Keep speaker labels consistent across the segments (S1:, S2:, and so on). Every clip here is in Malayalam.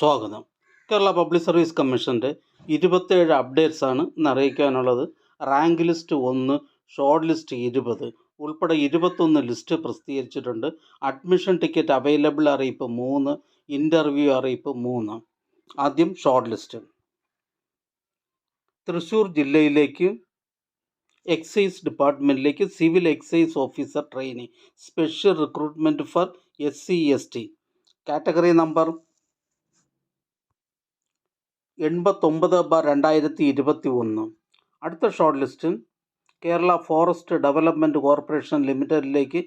S1: സ്വാഗതം. കേരള പബ്ലിക് സർവീസ് കമ്മീഷൻ്റെ 27 അപ്ഡേറ്റ്സാണ് ഇന്ന് അറിയിക്കാനുള്ളത്. റാങ്ക് ലിസ്റ്റ് 1, ഷോർട്ട് ലിസ്റ്റ് 20 ഉൾപ്പെടെ 21 ലിസ്റ്റ് പ്രസിദ്ധീകരിച്ചിട്ടുണ്ട്. അഡ്മിഷൻ ടിക്കറ്റ് അവൈലബിൾ അറിയിപ്പ് 3, ഇൻ്റർവ്യൂ അറിയിപ്പ് 3. ആദ്യം ഷോർട്ട് ലിസ്റ്റ്. തൃശ്ശൂർ ജില്ലയിലേക്ക് എക്സൈസ് ഡിപ്പാർട്ട്മെൻറ്റിലേക്ക് civil excise officer trainee special recruitment for SC/ST category number 89/2021. അടുത്ത short list Kerala forest development corporation ലിമിറ്റഡിലേക്ക്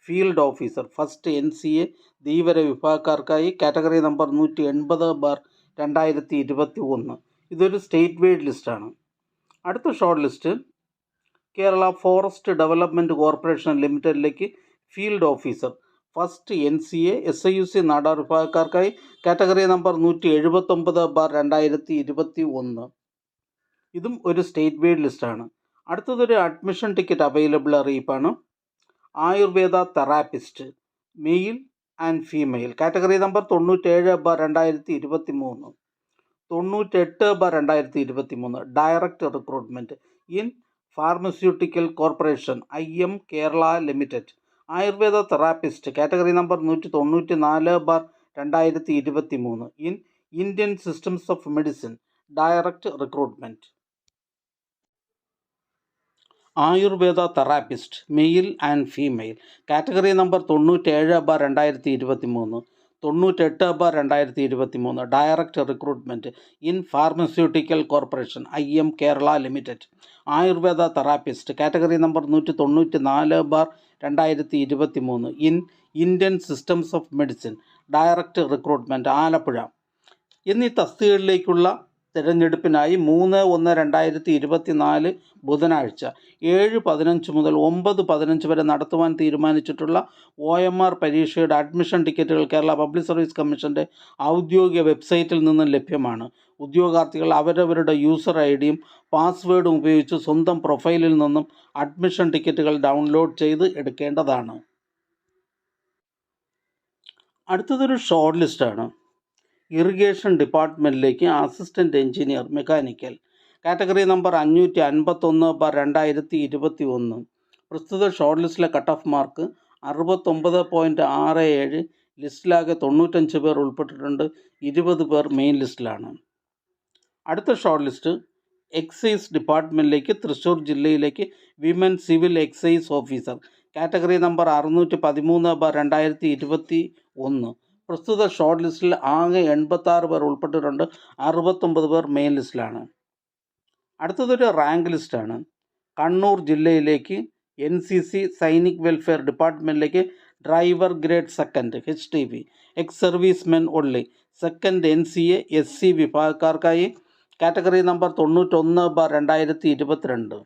S1: field officer first NCA Dheevara വിഭാഗക്കാർക്കായി കാറ്റഗറി നമ്പർ 180/2021. ഇതൊരു സ്റ്റേറ്റ് വൈഡ് ലിസ്റ്റാണ്. അടുത്ത short list Kerala forest development corporation ലിമിറ്റഡിലേക്ക് field officer first NCA SIUC Nadar വിഭാഗക്കാർക്കായി കാറ്റഗറി നമ്പർ 179/2021. ഇതും ഒരു സ്റ്റേറ്റ് വൈഡ് ലിസ്റ്റാണ്. അടുത്തതൊരു അഡ്മിഷൻ ടിക്കറ്റ് അവൈലബിൾ അറിയിപ്പാണ്. Ayurveda therapist male and female category number 97/2023, 98/2023. Direct recruitment in pharmaceutical corporation IM Kerala limited. Ayurveda therapist category number 194/2023 in Indian systems of medicine. Direct recruitment. Ayurveda therapist male and female category number 97/2023, 98/2023. Direct recruitment in pharmaceutical corporation IM Kerala limited. Ayurveda therapist category number 194/2023 in Indian systems of medicine. Direct recruitment Alappuzha. എന്നീ തസ്തികകളിലേക്കുള്ള തിരഞ്ഞെടുപ്പിനായി 3/1/2024 ബുധനാഴ്ച 7:15 മുതൽ 9:15 വരെ നടത്തുവാൻ തീരുമാനിച്ചിട്ടുള്ള OMR പരീക്ഷയുടെ അഡ്മിഷൻ ടിക്കറ്റുകൾ കേരള പബ്ലിക് സർവീസ് കമ്മീഷൻ്റെ ഔദ്യോഗിക വെബ്സൈറ്റിൽ നിന്നും ലഭ്യമാണ്. ഉദ്യോഗാർത്ഥികൾ അവരവരുടെ യൂസർ IDയും പാസ്വേഡും ഉപയോഗിച്ച് സ്വന്തം പ്രൊഫൈലിൽ നിന്നും അഡ്മിഷൻ ടിക്കറ്റുകൾ ഡൗൺലോഡ് ചെയ്ത് എടുക്കേണ്ടതാണ്. അടുത്തതൊരു ഷോർട്ട് ലിസ്റ്റാണ്. ഇറിഗേഷൻ ഡിപ്പാർട്ട്മെൻറ്റിലേക്ക് assistant engineer mechanical category number 551/2021. പ്രസ്തുത ഷോർട്ട് ലിസ്റ്റിലെ കട്ട് ഓഫ് മാർക്ക് 69.67. ലിസ്റ്റിലാകെ 95 പേർ ഉൾപ്പെട്ടിട്ടുണ്ട്. 20 പേർ മെയിൻ ലിസ്റ്റിലാണ്. അടുത്ത ഷോർട്ട് ലിസ്റ്റ് എക്സൈസ് ഡിപ്പാർട്ട്മെൻറ്റിലേക്ക് തൃശ്ശൂർ ജില്ലയിലേക്ക് women civil excise officer category number 613/2021. പ്രസ്തുത ഷോർട്ട് ലിസ്റ്റിൽ ആകെ 86 പേർ ഉൾപ്പെട്ടിട്ടുണ്ട്. 69 പേർ മെയിൻ ലിസ്റ്റിലാണ്. അടുത്തതൊരു റാങ്ക് ലിസ്റ്റാണ്. കണ്ണൂർ ജില്ലയിലേക്ക് NCC സൈനിക് വെൽഫെയർ ഡിപ്പാർട്ട്മെൻറ്റിലേക്ക് driver grade second HTV ex service men only second NCA SC വിഭാഗക്കാർക്കായി കാറ്റഗറി നമ്പർ 91/2022.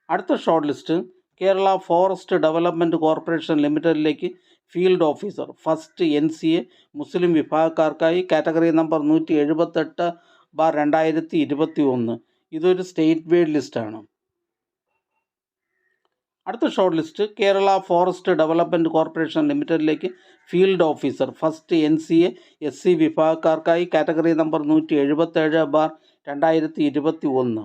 S1: അടുത്ത short list Kerala forest development corporation ലിമിറ്റഡിലേക്ക് ഫീൽഡ് ഓഫീസർ ഫസ്റ്റ് NCA മുസ്ലിം വിഭാഗക്കാർക്കായി കാറ്റഗറി നമ്പർ 178/2021. ഇതൊരു സ്റ്റേറ്റ് വൈഡ് ലിസ്റ്റാണ്. അടുത്ത short list Kerala forest development corporation ലിമിറ്റഡിലേക്ക് field officer first NCA SC വിഭാഗക്കാർക്കായി കാറ്റഗറി നമ്പർ 177/2021.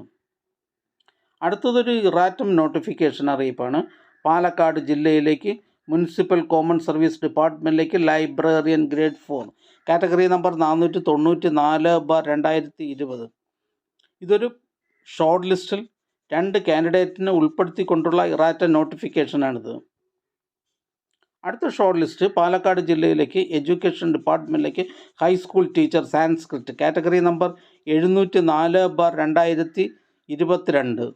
S1: അടുത്തതൊരു ഇറാറ്റം നോട്ടിഫിക്കേഷൻ അറിയിപ്പാണ്. പാലക്കാട് ജില്ലയിലേക്ക് municipal common service ഡിപ്പാർട്ട്മെൻറ്റിലേക്ക് librarian grade 4 category number 494/2020. ഇതൊരു ഷോർട്ട് ലിസ്റ്റിൽ 2 കാൻഡിഡേറ്റിനെ ഉൾപ്പെടുത്തിക്കൊണ്ടുള്ള ഇറാറ്റം നോട്ടിഫിക്കേഷനാണിത്. അടുത്ത ഷോർട്ട് ലിസ്റ്റ് പാലക്കാട് ജില്ലയിലേക്ക് എഡ്യൂക്കേഷൻ ഡിപ്പാർട്ട്മെൻറ്റിലേക്ക് high school teacher Sanskrit category number 704/2022.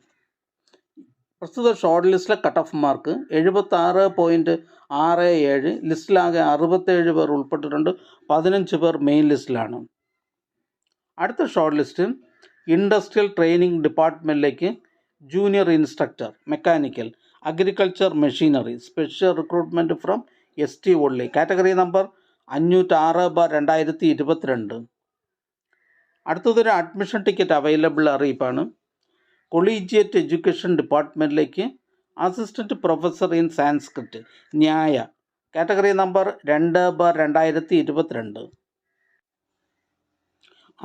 S1: പ്രസ്തുത ഷോർട്ട് ലിസ്റ്റിലെ കട്ട് ഓഫ് മാർക്ക് 76.67. ലിസ്റ്റിലാകെ 67 പേർ ഉൾപ്പെട്ടിട്ടുണ്ട്. 15 പേർ മെയിൻ ലിസ്റ്റിലാണ്. അടുത്ത ഷോർട്ട് ലിസ്റ്റ് ഇൻഡസ്ട്രിയൽ ട്രെയിനിങ് ഡിപ്പാർട്ട്മെൻറ്റിലേക്ക് junior instructor mechanical agriculture machinery special recruitment from ST only category number 506/2022. അടുത്തതൊരു അഡ്മിഷൻ ടിക്കറ്റ് അവൈലബിൾ അറിയിപ്പാണ്. കൊളീജിയറ്റ് എഡ്യൂക്കേഷൻ ഡിപ്പാർട്ട്മെൻറ്റിലേക്ക് assistant professor in Sanskrit Nyaya category number 2/2022.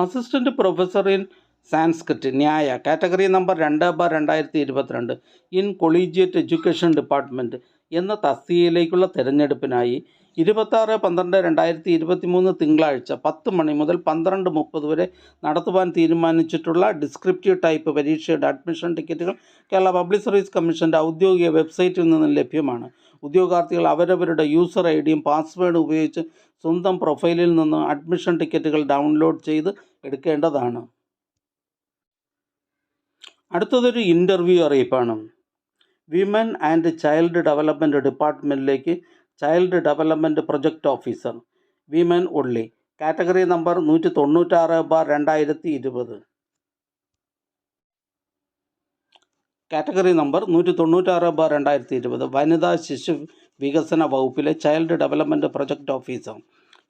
S1: Assistant professor in Sanskrit Nyaya category number 2/2022 in collegiate education department എന്ന തസ്തികയിലേക്കുള്ള തിരഞ്ഞെടുപ്പിനായി 26/12/2023 തിങ്കളാഴ്ച 10 മണി മുതൽ 12:30 വരെ നടത്തുവാൻ തീരുമാനിച്ചിട്ടുള്ള ഡിസ്ക്രിപ്റ്റീവ് ടൈപ്പ് പരീക്ഷയുടെ അഡ്മിഷൻ ടിക്കറ്റുകൾ കേരള പബ്ലിക് സർവീസ് കമ്മീഷൻ്റെ ഔദ്യോഗിക വെബ്സൈറ്റിൽ നിന്ന് ലഭ്യമാണ്. ഉദ്യോഗാർത്ഥികൾ അവരവരുടെ യൂസർ ഐ ഡിയും പാസ്വേഡും ഉപയോഗിച്ച് സ്വന്തം പ്രൊഫൈലിൽ നിന്ന് അഡ്മിഷൻ ടിക്കറ്റുകൾ ഡൗൺലോഡ് ചെയ്ത് എടുക്കേണ്ടതാണ്. അടുത്തതൊരു ഇൻ്റർവ്യൂ അറിയിപ്പാണ്. വിമൻ ആൻഡ് ചൈൽഡ് ഡെവലപ്മെൻറ്റ് ഡിപ്പാർട്ട്മെൻറ്റിലേക്ക് child development project officer women only category number 196/2020 category number 196/2020 വനിതാ ശിശു വികസന വകുപ്പിലെ ചൈൽഡ് ഡെവലപ്മെൻറ്റ് പ്രൊജക്റ്റ് ഓഫീസർ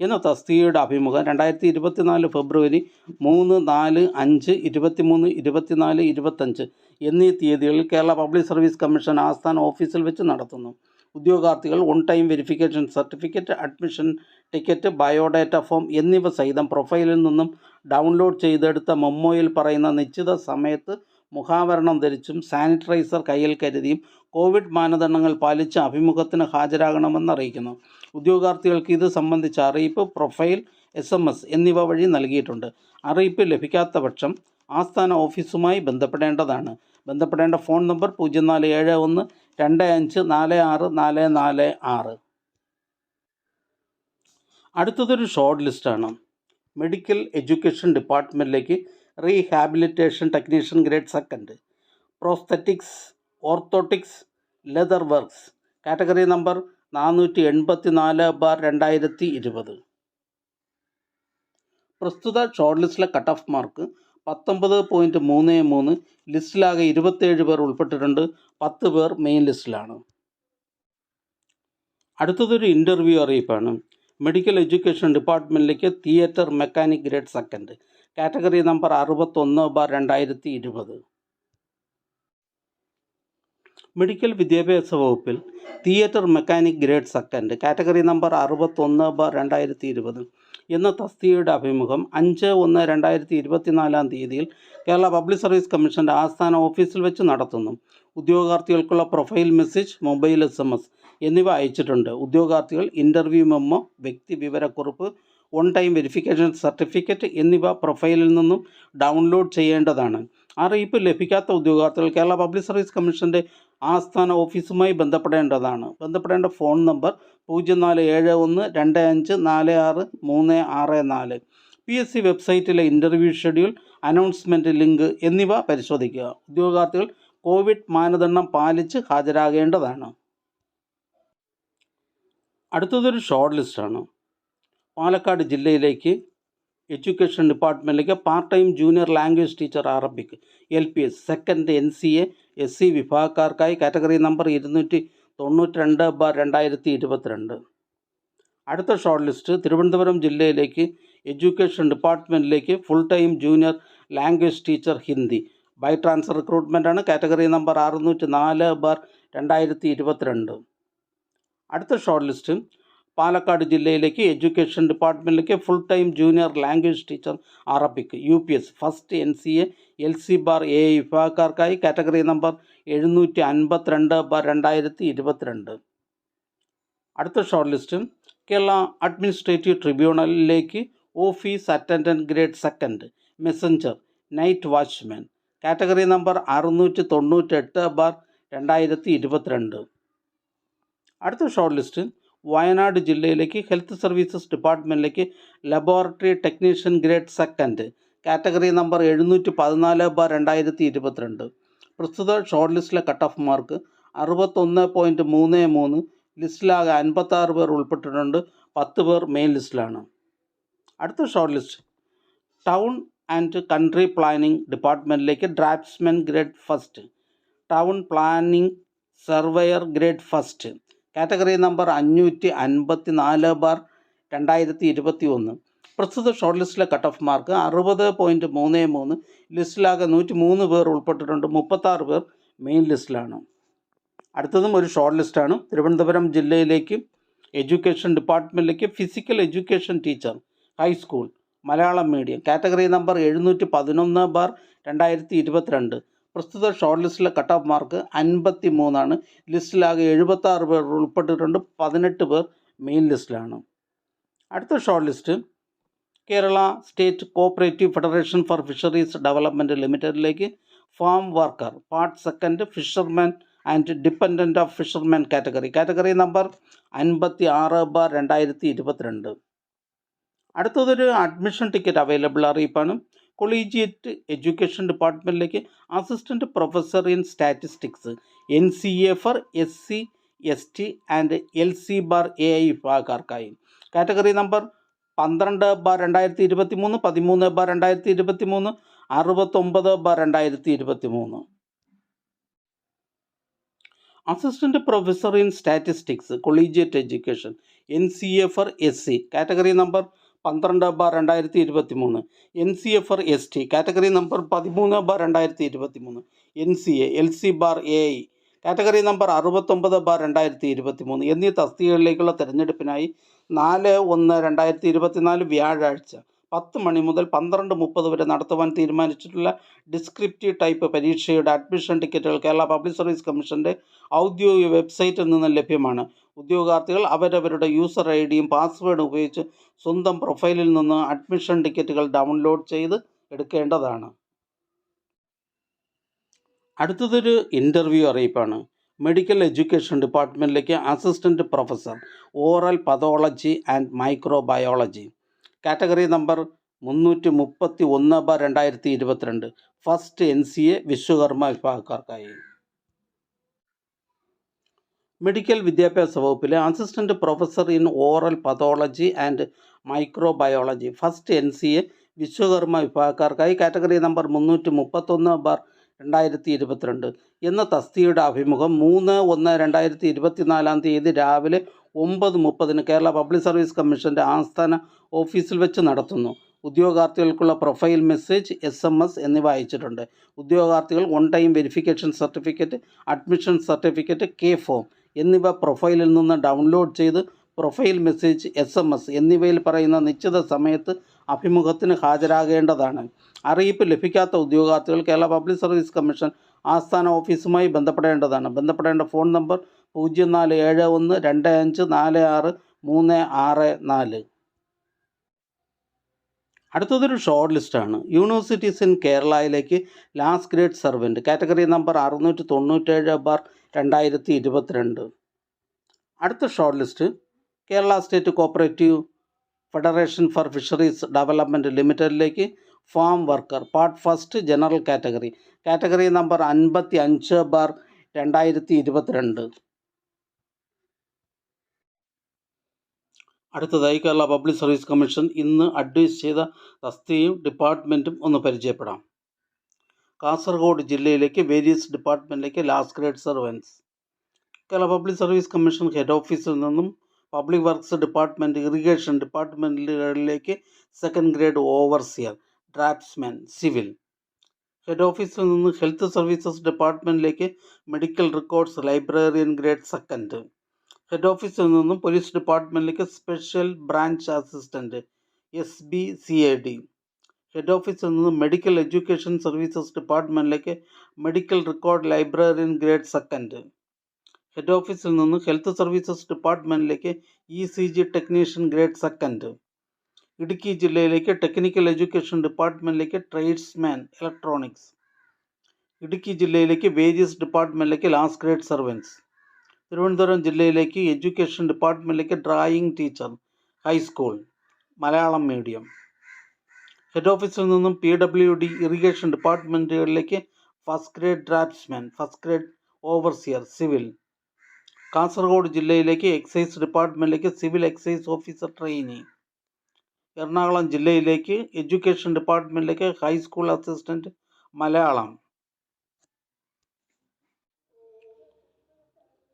S1: എന്ന തസ്തികയുടെ അഭിമുഖം 2024 ഫെബ്രുവരി 3, 4, 5, 23, 24, 25 എന്നീ തീയതികളിൽ കേരള പബ്ലിക് സർവീസ് കമ്മീഷൻ ആസ്ഥാന ഓഫീസിൽ വെച്ച് നടത്തുന്നു. ഉദ്യോഗാർത്ഥികൾ on time verification certificate, admission ticket, biodata form എന്നിവ സഹിതം പ്രൊഫൈലിൽ നിന്നും ഡൗൺലോഡ് ചെയ്തെടുത്ത മെമ്മോയിൽ പറയുന്ന നിശ്ചിത സമയത്ത് മുഖാവരണം ധരിച്ചും സാനിറ്റൈസർ കയ്യിൽ കരുതിയും കോവിഡ് മാനദണ്ഡങ്ങൾ പാലിച്ച് അഭിമുഖത്തിന് ഹാജരാകണമെന്ന് അറിയിക്കുന്നു. ഉദ്യോഗാർത്ഥികൾക്ക് ഇത് സംബന്ധിച്ച അറിയിപ്പ് പ്രൊഫൈൽ, SMS എന്നിവ വഴി നൽകിയിട്ടുണ്ട്. അറിയിപ്പ് ലഭിക്കാത്ത പക്ഷം ആസ്ഥാന ഓഫീസുമായി ബന്ധപ്പെടേണ്ടതാണ്. ബന്ധപ്പെടേണ്ട ഫോൺ നമ്പർ 047125464446. അടുത്തതൊരു ഷോർട്ട് ലിസ്റ്റാണ്. മെഡിക്കൽ എഡ്യൂക്കേഷൻ ഡിപ്പാർട്ട്മെൻറ്റിലേക്ക് rehabilitation technician grade 2 prosthetics, orthotics, leather works category number 484/2020. പ്രസ്തുത ഷോർട്ട് ലിസ്റ്റിലെ കട്ട് ഓഫ് മാർക്ക് 19.33. ലിസ്റ്റിലാകെ 27 പേർ ഉൾപ്പെട്ടിട്ടുണ്ട്. 10 പേർ മെയിൻ ലിസ്റ്റിലാണ്. അടുത്തതൊരു ഇൻ്റർവ്യൂ അറിയിപ്പാണ്. മെഡിക്കൽ എഡ്യൂക്കേഷൻ ഡിപ്പാർട്ട്മെൻറ്റിലേക്ക് theatre mechanic grade 2 category number 61/2020. Medical വിദ്യാഭ്യാസ വകുപ്പിൽ theatre mechanic grade 2 category number 61/2020 എന്ന തസ്തികയുടെ അഭിമുഖം 5/1/2024 തീയതിയിൽ കേരള പബ്ലിക് സർവീസ് കമ്മീഷൻ്റെ ആസ്ഥാന ഓഫീസിൽ വെച്ച് നടത്തുന്നു. ഉദ്യോഗാർത്ഥികൾക്കുള്ള പ്രൊഫൈൽ മെസ്സേജ്, മൊബൈൽ SMS എന്നിവ അയച്ചിട്ടുണ്ട്. ഉദ്യോഗാർത്ഥികൾ ഇൻ്റർവ്യൂ മെമ്മോ, വ്യക്തി വിവരക്കുറിപ്പ്, ഓൺ ടൈം വെരിഫിക്കേഷൻ സർട്ടിഫിക്കറ്റ് എന്നിവ പ്രൊഫൈലിൽ നിന്നും ഡൗൺലോഡ് ചെയ്യേണ്ടതാണ്. അറിയിപ്പ് ലഭിക്കാത്ത ഉദ്യോഗാർത്ഥികൾ കേരള പബ്ലിക് സർവീസ് കമ്മീഷൻ്റെ ആസ്ഥാന ഓഫീസുമായി ബന്ധപ്പെടേണ്ടതാണ്. ബന്ധപ്പെടേണ്ട ഫോൺ നമ്പർ 0471254636. PSC വെബ്സൈറ്റിലെ ഇൻ്റർവ്യൂ ഷെഡ്യൂൾ, അനൗൺസ്മെൻറ്റ് ലിങ്ക് എന്നിവ പരിശോധിക്കുക. ഉദ്യോഗാർത്ഥികൾ കോവിഡ് മാനദണ്ഡം പാലിച്ച് ഹാജരാകേണ്ടതാണ്. അടുത്തതൊരു ഷോർട്ട് ലിസ്റ്റാണ്. പാലക്കാട് ജില്ലയിലേക്ക് എഡ്യൂക്കേഷൻ ഡിപ്പാർട്ട്മെൻറ്റിലേക്ക് part time junior language teacher Arabic LPS second NCA SC വിഭാഗക്കാർക്കായി കാറ്റഗറി നമ്പർ 292/2022. അടുത്ത ഷോർട്ട് ലിസ്റ്റ് തിരുവനന്തപുരം ജില്ലയിലേക്ക് എഡ്യൂക്കേഷൻ ഡിപ്പാർട്ട്മെൻറ്റിലേക്ക് full time junior language teacher Hindi by transfer റിക്രൂട്ട്മെൻറ്റാണ്. Category number 604/2022. അടുത്ത ഷോർട്ട് ലിസ്റ്റ് പാലക്കാട് ജില്ലയിലേക്ക് എഡ്യൂക്കേഷൻ ഡിപ്പാർട്ട്മെൻറ്റിലേക്ക് full time junior language teacher Arabic UPS first NCA LC bar AA വിഭാഗക്കാർക്കായി കാറ്റഗറി നമ്പർ 752/2022. അടുത്ത ഷോർട്ട് ലിസ്റ്റ് കേരള അഡ്മിനിസ്ട്രേറ്റീവ് ട്രിബ്യൂണലിലേക്ക് office attendant grade 2 messenger night watchman category number 698/2022. അടുത്ത ഷോർട്ട് ലിസ്റ്റ് വയനാട് ജില്ലയിലേക്ക് ഹെൽത്ത് സർവീസസ് ഡിപ്പാർട്ട്മെൻറ്റിലേക്ക് laboratory technician grade 2 category number 714/2022. പ്രസ്തുത ഷോർട്ട് ലിസ്റ്റിലെ കട്ട് ഓഫ് മാർക്ക് 61.33. ലിസ്റ്റിലാകെ 56 പേർ ഉൾപ്പെട്ടിട്ടുണ്ട്. 10 പേർ മെയിൻ ലിസ്റ്റിലാണ്. അടുത്ത short list town and country planning ഡിപ്പാർട്ട്മെൻറ്റിലേക്ക് draughtsman grade 1 town planning surveyor grade 1 category number 554/2021. പ്രസ്തുത ഷോർട്ട് ലിസ്റ്റിലെ കട്ട് ഓഫ് മാർക്ക് 60.33. ലിസ്റ്റിലാകെ 103 പേർ ഉൾപ്പെട്ടിട്ടുണ്ട്. 36 പേർ മെയിൻ ലിസ്റ്റിലാണ്. അടുത്തതും ഒരു ഷോർട്ട് ലിസ്റ്റാണ്. തിരുവനന്തപുരം ജില്ലയിലേക്ക് എഡ്യൂക്കേഷൻ ഡിപ്പാർട്ട്മെൻറ്റിലേക്ക് physical education teacher high school Malayalam medium. Category number 711/2022. പ്രസ്തുത ഷോർട്ട് ലിസ്റ്റിലെ കട്ട് ഓഫ് മാർക്ക് 53 ലിസ്റ്റിലാകെ 76 പേർ ഉൾപ്പെട്ടിട്ടുണ്ട്. 18 പേർ മെയിൻ ലിസ്റ്റിലാണ്. അടുത്ത short list Kerala state cooperative federation for fisheries development ലിമിറ്റഡിലേക്ക് farm worker part second fisherman and dependent of fisherman category number 56/2022. അടുത്തതൊരു അഡ്മിഷൻ ടിക്കറ്റ് അവൈലബിൾ അറിയിപ്പാണ്. കൊളീജിയറ്റ് എഡ്യൂക്കേഷൻ ഡിപ്പാർട്ട്മെൻറ്റിലേക്ക് assistant professor in statistics NCA for SC ST and LC bar AI വിഭാഗക്കാർക്കായി. Category number 12/2023, 13/2023, 69/2023. Assistant professor in statistics collegiate education NCA for SC category number 12/2023, NCA for ST category number 13/2023, NCA LC bar AI category number 69/2023 എന്നീ തസ്തികകളിലേക്കുള്ള തിരഞ്ഞെടുപ്പിനായി 4/1/2024 വ്യാഴാഴ്ച 10 മണി മുതൽ 12:30 വരെ നടത്തുവാൻ തീരുമാനിച്ചിട്ടുള്ള ഡിസ്ക്രിപ്റ്റീവ് ടൈപ്പ് പരീക്ഷയുടെ അഡ്മിഷൻ ടിക്കറ്റുകൾ കേരള പബ്ലിക് സർവീസ് കമ്മീഷൻ്റെ ഔദ്യോഗിക വെബ്സൈറ്റിൽ നിന്ന് ലഭ്യമാണ്. ഉദ്യോഗാർത്ഥികൾ അവരവരുടെ യൂസർ ഐഡിയും പാസ്വേഡും ഉപയോഗിച്ച് സ്വന്തം പ്രൊഫൈലിൽ നിന്ന് അഡ്മിഷൻ ടിക്കറ്റുകൾ ഡൗൺലോഡ് ചെയ്ത് എടുക്കേണ്ടതാണ്. അടുത്തതൊരു ഇൻ്റർവ്യൂ അറിയിപ്പാണ്. മെഡിക്കൽ എഡ്യൂക്കേഷൻ ഡിപ്പാർട്ട്മെൻറ്റിലേക്ക് assistant professor oral pathology and microbiology. Category number 331/2022. First NCA Vishwakarma വിഭാഗക്കാർക്കായി. മെഡിക്കൽ വിദ്യാഭ്യാസ വകുപ്പിലെ assistant professor in oral pathology and microbiology first NCA Vishwakarma വിഭാഗക്കാർക്കായി. കാറ്റഗറി നമ്പർ 331/2022 എന്ന തസ്തികയുടെ അഭിമുഖം 3/1/2024 രാവിലെ 9:30 കേരള പബ്ലിക് സർവീസ് കമ്മീഷൻ്റെ ആസ്ഥാന ഓഫീസിൽ വെച്ച് നടത്തുന്നു. ഉദ്യോഗാർത്ഥികൾക്കുള്ള പ്രൊഫൈൽ മെസ്സേജ്, SMS എന്നിവ അയച്ചിട്ടുണ്ട്. ഉദ്യോഗാർത്ഥികൾ on time verification certificate, admission certificate, form എന്നിവ പ്രൊഫൈലിൽ നിന്ന് ഡൗൺലോഡ് ചെയ്ത് പ്രൊഫൈൽ മെസ്സേജ്, SMS എന്നിവയിൽ പറയുന്ന നിശ്ചിത സമയത്ത് അഭിമുഖത്തിന് ഹാജരാകേണ്ടതാണ്. അറിയിപ്പ് ലഭിക്കാത്ത ഉദ്യോഗാർത്ഥികൾ കേരള പബ്ലിക് സർവീസ് കമ്മീഷൻ ആസ്ഥാന ഓഫീസുമായി ബന്ധപ്പെടേണ്ടതാണ്. ബന്ധപ്പെടേണ്ട ഫോൺ നമ്പർ 04712546 അടുത്തതൊരു ഷോർട്ട് ലിസ്റ്റാണ്. യൂണിവേഴ്സിറ്റീസ് ഇൻ കേരളയിലേക്ക് last grade servant category number 697/2022. അടുത്ത short list Kerala state cooperative federation for fisheries development ലിമിറ്റഡിലേക്ക് farm worker part first general category number 55/2022. അടുത്തതായി കേരള പബ്ലിക് സർവീസ് കമ്മീഷൻ ഇന്ന് അഡ്വൈസ് ചെയ്ത തസ്തികയും ഡിപ്പാർട്ട്മെൻറ്റും ഒന്ന് പരിചയപ്പെടാം. കാസർഗോഡ് ജില്ലയിലേക്ക് വേരിയസ് ഡിപ്പാർട്ട്മെൻറ്റിലേക്ക് last grade servants. Kerala public service commission head ഓഫീസിൽ നിന്നും പബ്ലിക് വർക്ക്സ് ഡിപ്പാർട്ട്മെൻറ്റ്, ഇറിഗേഷൻ ഡിപ്പാർട്ട്മെൻറ്റുകളിലേക്ക് second grade overseer, draughtsman, civil. Head ഓഫീസിൽ നിന്ന് ഹെൽത്ത് സർവീസസ് ഡിപ്പാർട്ട്മെൻറ്റിലേക്ക് medical records librarian grade second. Head ഓഫീസിൽ നിന്നും പോലീസ് ഡിപ്പാർട്ട്മെൻറ്റിലേക്ക് special branch assistant SBCID. Head ഓഫീസിൽ നിന്നും മെഡിക്കൽ എഡ്യൂക്കേഷൻ സർവീസസ് ഡിപ്പാർട്ട്മെൻറ്റിലേക്ക് medical record librarian grade second. Head ഓഫീസിൽ നിന്ന് ഹെൽത്ത് സർവീസസ് ഡിപ്പാർട്ട്മെൻറ്റിലേക്ക് ECG technician grade second. Idukki ജില്ലയിലേക്ക് ടെക്നിക്കൽ എഡ്യൂക്കേഷൻ ഡിപ്പാർട്ട്മെൻറ്റിലേക്ക് ട്രേഡ്സ്മാൻ ഇലക്ട്രോണിക്സ്. ഇടുക്കി ജില്ലയിലേക്ക് വേരിയസ് ഡിപ്പാർട്ട്മെൻറ്റിലേക്ക് ലാസ്റ്റ് ഗ്രേഡ് സർവൻസ്. തിരുവനന്തപുരം ജില്ലയിലേക്ക് എഡ്യൂക്കേഷൻ ഡിപ്പാർട്ട്മെൻറ്റിലേക്ക് drawing teacher, high school, Malayalam medium. Head ഓഫീസിൽ നിന്നും PWD ഇറിഗേഷൻ ഡിപ്പാർട്ട്മെൻറ്റുകളിലേക്ക് first grade draughtsman, first grade overseer, civil. Kasaragod ജില്ലയിലേക്ക് എക്സൈസ് ഡിപ്പാർട്ട്മെൻറ്റിലേക്ക് civil excise officer trainee. Ernakulam ജില്ലയിലേക്ക് എഡ്യൂക്കേഷൻ ഡിപ്പാർട്ട്മെൻറ്റിലേക്ക് ഹൈസ്കൂൾ അസിസ്റ്റൻറ്റ്, മലയാളം.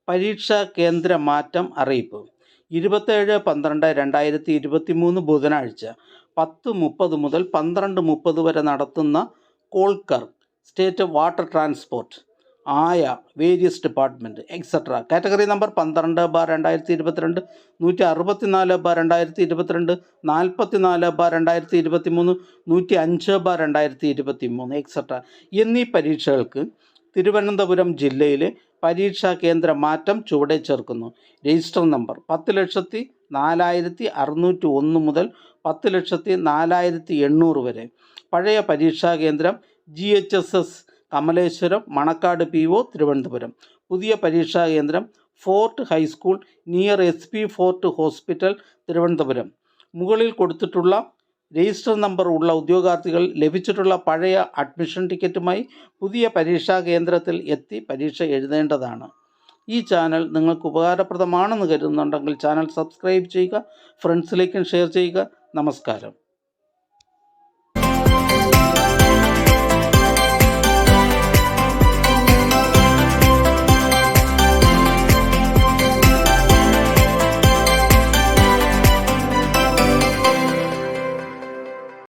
S1: പരീക്ഷാ കേന്ദ്ര മാറ്റം അറിയിപ്പ്. 27/12/2023 ബുധനാഴ്ച 10:30 മുതൽ 12:30 വരെ നടത്തുന്ന കോൾക്കർ സ്റ്റേറ്റ് വാട്ടർ ട്രാൻസ്പോർട്ട് ആയ various department etcetera. Category number 12/2022, 164/2022, 44/2023, 105/2023 etcetera എന്നീ പരീക്ഷകൾക്ക് തിരുവനന്തപുരം ജില്ലയിലെ പരീക്ഷാ കേന്ദ്ര മാറ്റം ചുവടെ ചേർക്കുന്നു. രജിസ്റ്റർ നമ്പർ 10,04,601 മുതൽ 10,04,800 വരെ. പഴയ പരീക്ഷാ കേന്ദ്രം GHSS കമലേശ്വരം, മണക്കാട് PO, തിരുവനന്തപുരം. പുതിയ പരീക്ഷാ കേന്ദ്രം fort high school near SP fort hospital, Thiruvananthapuram. മുകളിൽ കൊടുത്തിട്ടുള്ള രജിസ്റ്റർ നമ്പർ ഉള്ള ഉദ്യോഗാർത്ഥികൾ ലഭിച്ചിട്ടുള്ള പഴയ അഡ്മിഷൻ ടിക്കറ്റുമായി പുതിയ പരീക്ഷാ കേന്ദ്രത്തിൽ എത്തി പരീക്ഷ എഴുതേണ്ടതാണ്. ഈ ചാനൽ നിങ്ങൾക്ക് ഉപകാരപ്രദമാണെന്ന് കരുതുന്നുണ്ടെങ്കിൽ ചാനൽ സബ്സ്ക്രൈബ് ചെയ്യുക, ഫ്രണ്ട്സിലേക്കും ഷെയർ ചെയ്യുക. നമസ്കാരം.